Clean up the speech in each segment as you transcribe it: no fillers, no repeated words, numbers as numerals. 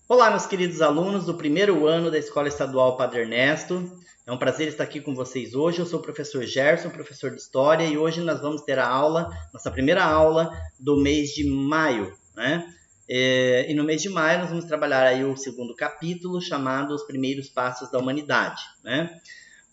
Olá, meus queridos alunos do primeiro ano da Escola Estadual Padre Ernesto. É um prazer estar aqui com vocês hoje. Eu sou o professor Gerson, professor de História, e hoje nós vamos ter a aula, nossa primeira aula do mês de maio, né? E no mês de maio nós vamos trabalhar aí o segundo capítulo, chamado Os Primeiros Passos da Humanidade, né?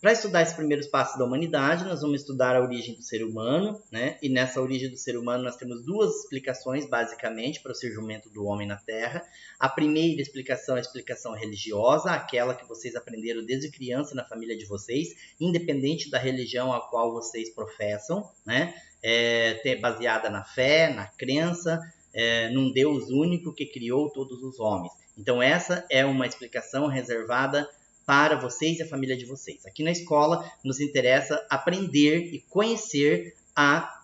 Para estudar esses primeiros passos da humanidade, nós vamos estudar a origem do ser humano, né? E nessa origem do ser humano nós temos duas explicações, basicamente, para o surgimento do homem na Terra. A primeira explicação é a explicação religiosa, aquela que vocês aprenderam desde criança na família de vocês, independente da religião a qual vocês professam, né? Baseada na fé, na crença, num Deus único que criou todos os homens. Então essa é uma explicação reservada para vocês e a família de vocês. Aqui na escola nos interessa aprender e conhecer a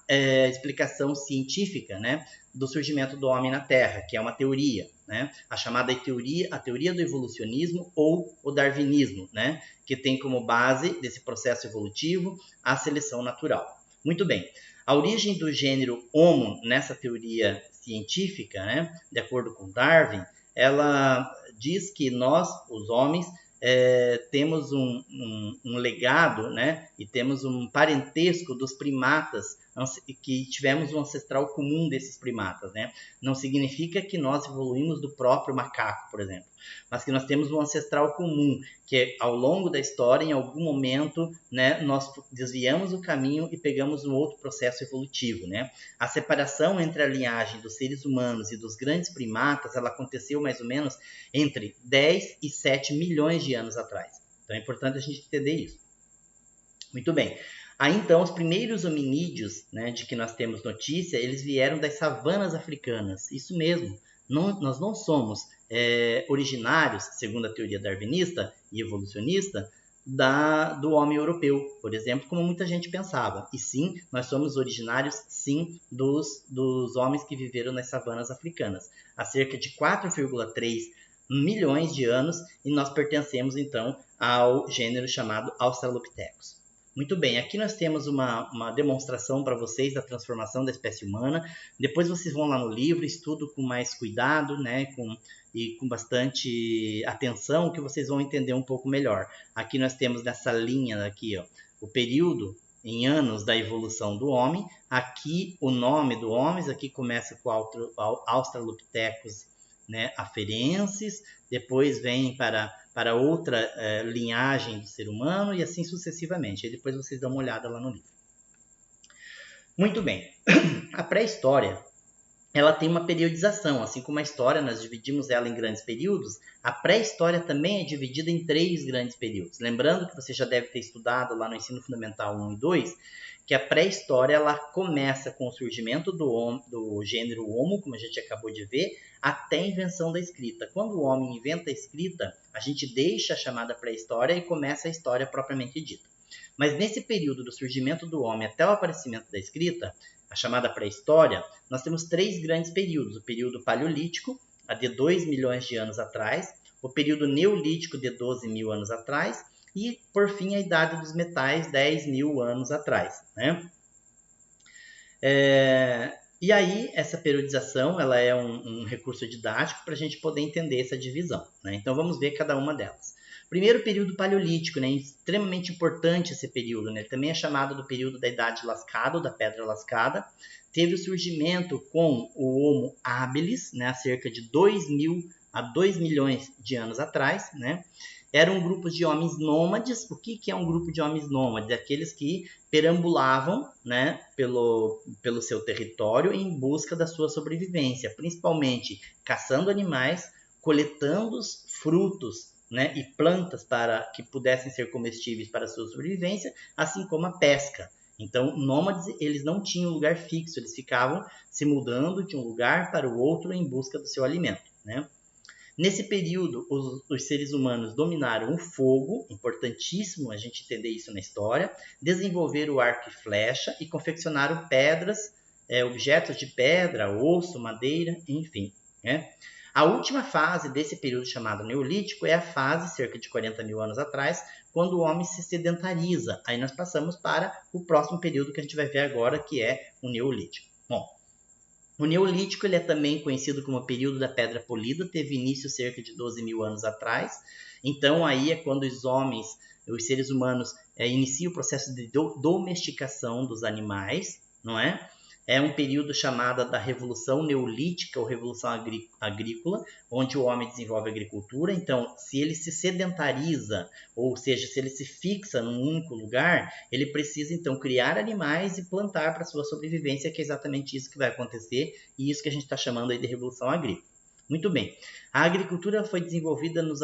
explicação científica, né, do surgimento do homem na Terra, que é uma teoria, né, a chamada a teoria do evolucionismo ou o darwinismo, né, que tem como base desse processo evolutivo a seleção natural. Muito bem. A origem do gênero Homo nessa teoria científica, né, de acordo com Darwin, ela diz que nós, os homens, temos um legado, né, e temos um parentesco dos primatas, que tivemos um ancestral comum desses primatas, né? Não significa que nós evoluímos do próprio macaco, por exemplo, mas que nós temos um ancestral comum, que ao longo da história, em algum momento, né, nós desviamos o caminho e pegamos um outro processo evolutivo, né? A separação entre a linhagem dos seres humanos e dos grandes primatas, ela aconteceu mais ou menos entre 10 e 7 milhões de anos atrás. Então é importante a gente entender isso. Muito bem. Aí então os primeiros hominídeos, né, de que nós temos notícia, eles vieram das savanas africanas. Isso mesmo. Nós não somos originários, segundo a teoria darwinista e evolucionista, do homem europeu, por exemplo, como muita gente pensava. E sim, nós somos originários, sim, dos homens que viveram nas savanas africanas. Há cerca de 4,3 milhões de anos, e nós pertencemos então ao gênero chamado Australopithecus. Muito bem, aqui nós temos uma demonstração para vocês da transformação da espécie humana. Depois vocês vão lá no livro, estudam com mais cuidado, né, e com bastante atenção, que vocês vão entender um pouco melhor. Aqui nós temos nessa linha aqui, ó, o período em anos da evolução do homem. Aqui o nome do homem, aqui começa com o Australopithecus, né, afarensis, depois vem para outra linhagem do ser humano e assim sucessivamente. E depois vocês dão uma olhada lá no livro. Muito bem. A pré-história, ela tem uma periodização, assim como a história, nós dividimos ela em grandes períodos, a pré-história também é dividida em 3 grandes períodos. Lembrando que você já deve ter estudado lá no Ensino Fundamental 1 e 2, que a pré-história ela começa com o surgimento do gênero Homo, como a gente acabou de ver, até a invenção da escrita. Quando o homem inventa a escrita, a gente deixa a chamada pré-história e começa a história propriamente dita. Mas nesse período do surgimento do homem até o aparecimento da escrita, a chamada pré-história, nós temos 3 grandes períodos. O período paleolítico, há de 2 milhões de anos atrás, o período neolítico, de 12 mil anos atrás, e, por fim, a idade dos metais, 10 mil anos atrás, né? E aí, essa periodização ela é um recurso didático para a gente poder entender essa divisão, né? Então, vamos ver cada uma delas. Primeiro, período paleolítico, né? Extremamente importante esse período, né? Ele também é chamado do período da Idade Lascada, ou da Pedra Lascada. Teve o surgimento com o Homo habilis, né? Há cerca de 2 milhões de anos atrás, né? Eram grupos de homens nômades. O que é um grupo de homens nômades? Aqueles que perambulavam, né, pelo seu território em busca da sua sobrevivência, principalmente caçando animais, coletando frutos, né, e plantas para que pudessem ser comestíveis para a sua sobrevivência, assim como a pesca. Então, nômades, eles não tinham lugar fixo, eles ficavam se mudando de um lugar para o outro em busca do seu alimento, né? Nesse período, os seres humanos dominaram o fogo, importantíssimo a gente entender isso na história, desenvolveram o arco e flecha e confeccionaram pedras, objetos de pedra, osso, madeira, enfim, né? A última fase desse período chamado Neolítico é a fase, cerca de 40 mil anos atrás, quando o homem se sedentariza. Aí nós passamos para o próximo período que a gente vai ver agora, que é o Neolítico. Bom, O Neolítico ele é também conhecido como o período da Pedra Polida, teve início cerca de 12 mil anos atrás. Então aí é quando os seres humanos, iniciam o processo de domesticação dos animais, não é? É um período chamado da Revolução Neolítica ou Revolução Agrícola, onde o homem desenvolve a agricultura. Então, se ele se sedentariza, ou seja, se ele se fixa num único lugar, ele precisa então criar animais e plantar para sua sobrevivência, que é exatamente isso que vai acontecer, e isso que a gente está chamando aí de Revolução Agrícola. Muito bem. A agricultura foi desenvolvida nos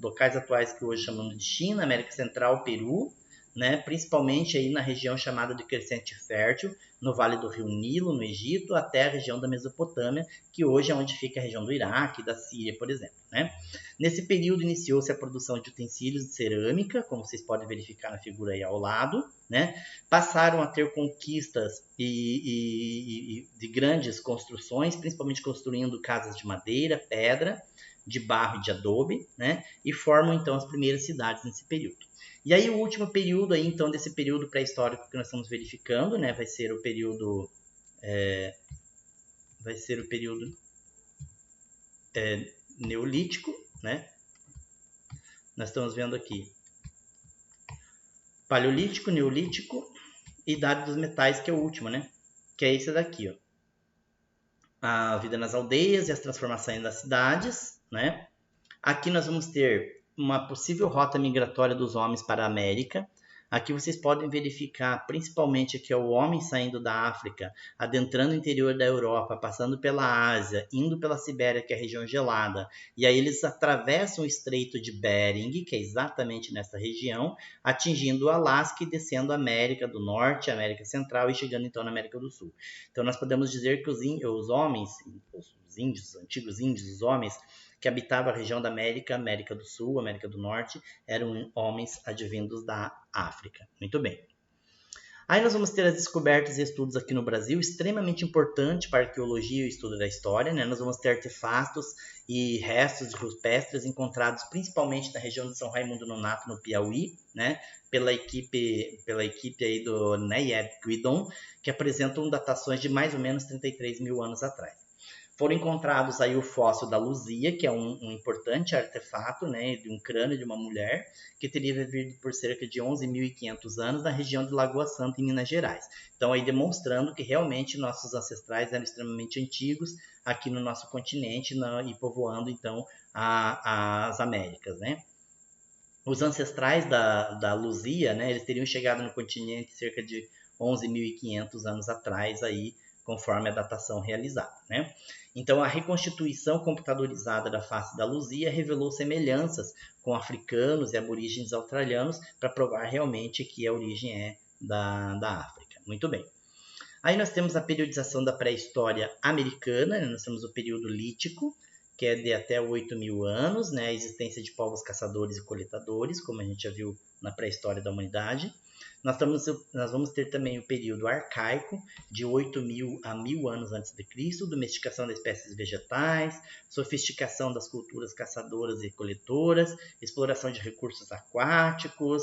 locais atuais que hoje chamamos de China, América Central, Peru, né, principalmente aí na região chamada de Crescente Fértil, no Vale do Rio Nilo, no Egito, até a região da Mesopotâmia, que hoje é onde fica a região do Iraque, da Síria, por exemplo. Né? Nesse período iniciou-se a produção de utensílios de cerâmica, como vocês podem verificar na figura aí ao lado. Né? Passaram a ter conquistas de grandes construções, principalmente construindo casas de madeira, pedra, de barro e de adobe, né? E formam então as primeiras cidades nesse período. E aí o último período aí, então, desse período pré-histórico que nós estamos verificando, né, vai ser o período neolítico, né? Nós estamos vendo aqui paleolítico, neolítico e idade dos metais, que é o último, né? Que é esse daqui, ó. A vida nas aldeias e as transformações das cidades, né? Aqui nós vamos ter uma possível rota migratória dos homens para a América. Aqui vocês podem verificar, principalmente aqui é o homem saindo da África, adentrando o interior da Europa, passando pela Ásia, indo pela Sibéria, que é a região gelada, e aí eles atravessam o Estreito de Bering, que é exatamente nessa região, atingindo o Alasca e descendo a América do Norte, a América Central e chegando então na América do Sul. Então nós podemos dizer que os homens, os índios, os antigos índios, os homens que habitavam a região da América do Sul, América do Norte, eram homens advindos da África. Muito bem. Aí nós vamos ter as descobertas e estudos aqui no Brasil, extremamente importante para a arqueologia e o estudo da história. Né? Nós vamos ter artefatos e restos rupestres encontrados principalmente na região de São Raimundo Nonato, no Piauí, né? pela equipe aí do Nayib Guidon, que apresentam datações de mais ou menos 33 mil anos atrás. Foram encontrados aí o fóssil da Luzia, que é um importante artefato, né, de um crânio de uma mulher, que teria vivido por cerca de 11.500 anos na região de Lagoa Santa, em Minas Gerais. Então, aí demonstrando que realmente nossos ancestrais eram extremamente antigos aqui no nosso continente e povoando, então, as Américas, né? Os ancestrais da Luzia, né, eles teriam chegado no continente cerca de 11.500 anos atrás, aí, conforme a datação realizada. Né? Então, a reconstituição computadorizada da face da Luzia revelou semelhanças com africanos e aborígenes australianos para provar realmente que a origem é da África. Muito bem. Aí nós temos a periodização da pré-história americana, né? Nós temos o período lítico, que é de até 8 mil anos, né? A existência de povos caçadores e coletadores, como a gente já viu na pré-história da humanidade. Nós vamos ter também o período arcaico, de 8.000 a 1.000 anos antes de Cristo, domesticação das espécies vegetais, sofisticação das culturas caçadoras e coletoras, exploração de recursos aquáticos,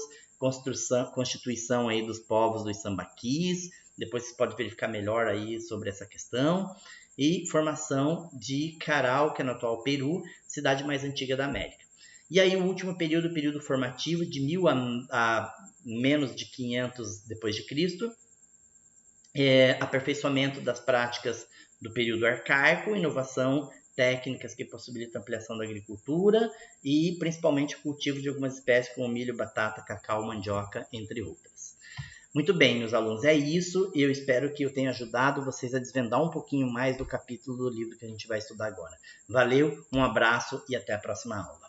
constituição aí dos povos dos sambaquis, depois você pode verificar melhor aí sobre essa questão, e formação de Caral, que é no atual Peru, cidade mais antiga da América. E aí o último período, o período formativo, de 1000 a menos de 500 depois de Cristo, aperfeiçoamento das práticas do período arcaico, inovação, técnicas que possibilitam a ampliação da agricultura e principalmente o cultivo de algumas espécies como milho, batata, cacau, mandioca, entre outras. Muito bem, meus alunos, é isso. Eu espero que eu tenha ajudado vocês a desvendar um pouquinho mais do capítulo do livro que a gente vai estudar agora. Valeu, um abraço e até a próxima aula.